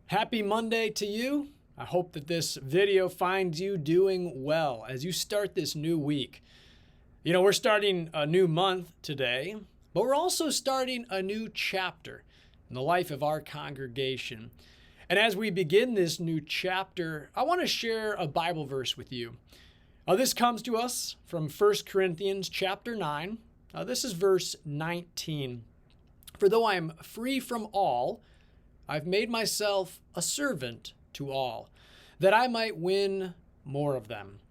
Happy Monday to you. I hope that this video finds you doing well as you start this new week. We're starting a new month today, but we're also starting a new chapter in the life of our congregation. And as we begin this new chapter, I want to share a Bible verse with you. This comes to us from 1 Corinthians chapter 9. This is verse 19. For though I am free from all, I've made myself a servant to all, that I might win more of them.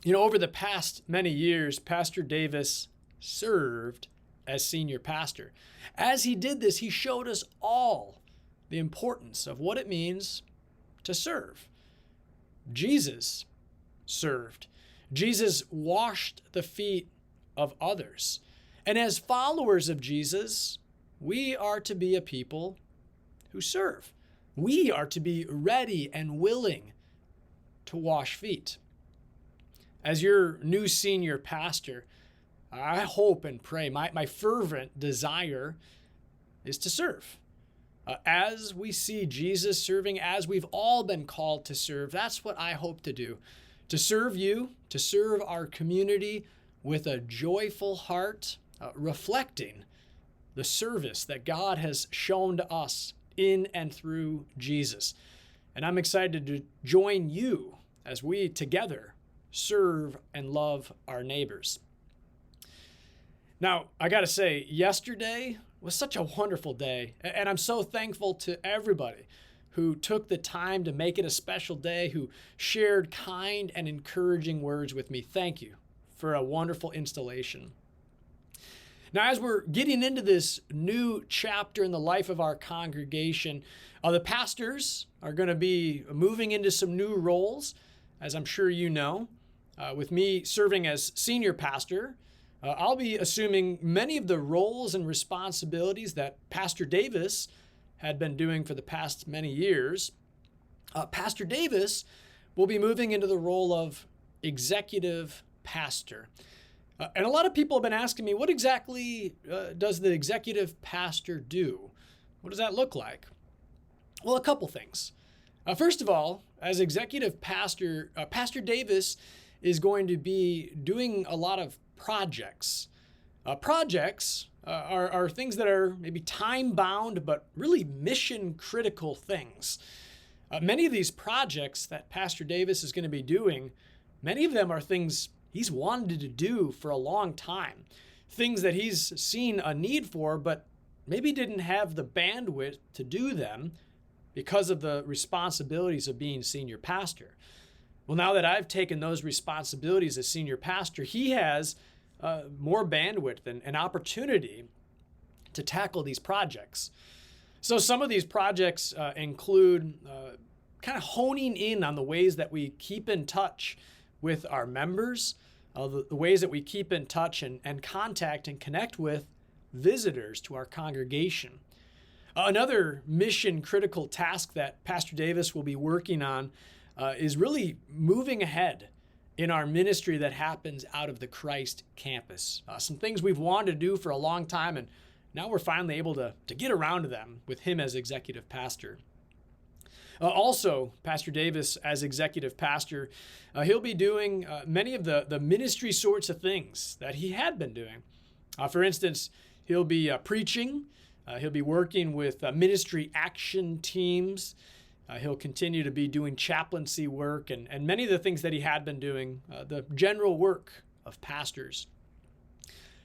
Over the past many years, Pastor Davis served as senior pastor. As he did this, he showed us all the importance of what it means to serve. Jesus served. Jesus washed the feet of others. And as followers of Jesus, we are to be a people who serve. We are to be ready and willing to wash feet. As your new senior pastor, I hope and pray, my fervent desire is to serve. As we see Jesus serving, as we've all been called to serve, that's what I hope to do. To serve you, to serve our community with a joyful heart, reflecting the service that God has shown to us in and through Jesus. And I'm excited to join you as we together serve and love our neighbors. Now, I got to say, yesterday was such a wonderful day, and I'm so thankful to everybody who took the time to make it a special day, who shared kind and encouraging words with me. Thank you for a wonderful installation. Now, as we're getting into this new chapter in the life of our congregation, the pastors are going to be moving into some new roles, as I'm sure you know. With me serving as senior pastor, I'll be assuming many of the roles and responsibilities that Pastor Davis had been doing for the past many years. Pastor Davis will be moving into the role of executive pastor. And a lot of people have been asking me, what exactly does the executive pastor do? What does that look like? Well, a couple things. First of all, as executive pastor, Pastor Davis is going to be doing a lot of projects. Projects are things that are maybe time-bound, but really mission-critical things. Many of these projects that Pastor Davis is going to be doing, many of them are things he's wanted to do for a long time. Things that he's seen a need for, but maybe didn't have the bandwidth to do them because of the responsibilities of being senior pastor. Well, now that I've taken those responsibilities as senior pastor, he has more bandwidth and opportunity to tackle these projects. So some of these projects include kind of honing in on the ways that we keep in touch with our members, the ways that we keep in touch and contact and connect with visitors to our congregation. Another mission-critical task that Pastor Davis will be working on is really moving ahead in our ministry that happens out of the Christ campus. Some things we've wanted to do for a long time, and now we're finally able to get around to them with him as executive pastor. Also, Pastor Davis, as executive pastor, he'll be doing many of the ministry sorts of things that he had been doing. For instance, he'll be preaching. He'll be working with ministry action teams. He'll continue to be doing chaplaincy work and many of the things that he had been doing, the general work of pastors.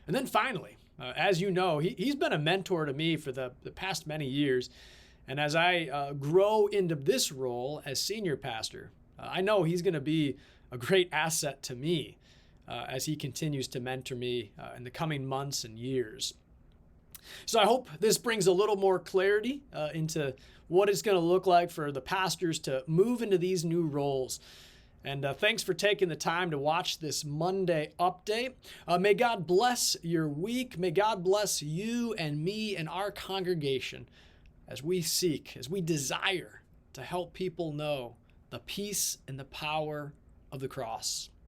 And then finally, as you know, he's been a mentor to me for the past many years. And as I grow into this role as senior pastor, I know he's going to be a great asset to me as he continues to mentor me in the coming months and years. So I hope this brings a little more clarity into what it's going to look like for the pastors to move into these new roles. And thanks for taking the time to watch this Monday update. May God bless your week. May God bless you and me and our congregation as we desire to help people know the peace and the power of the cross.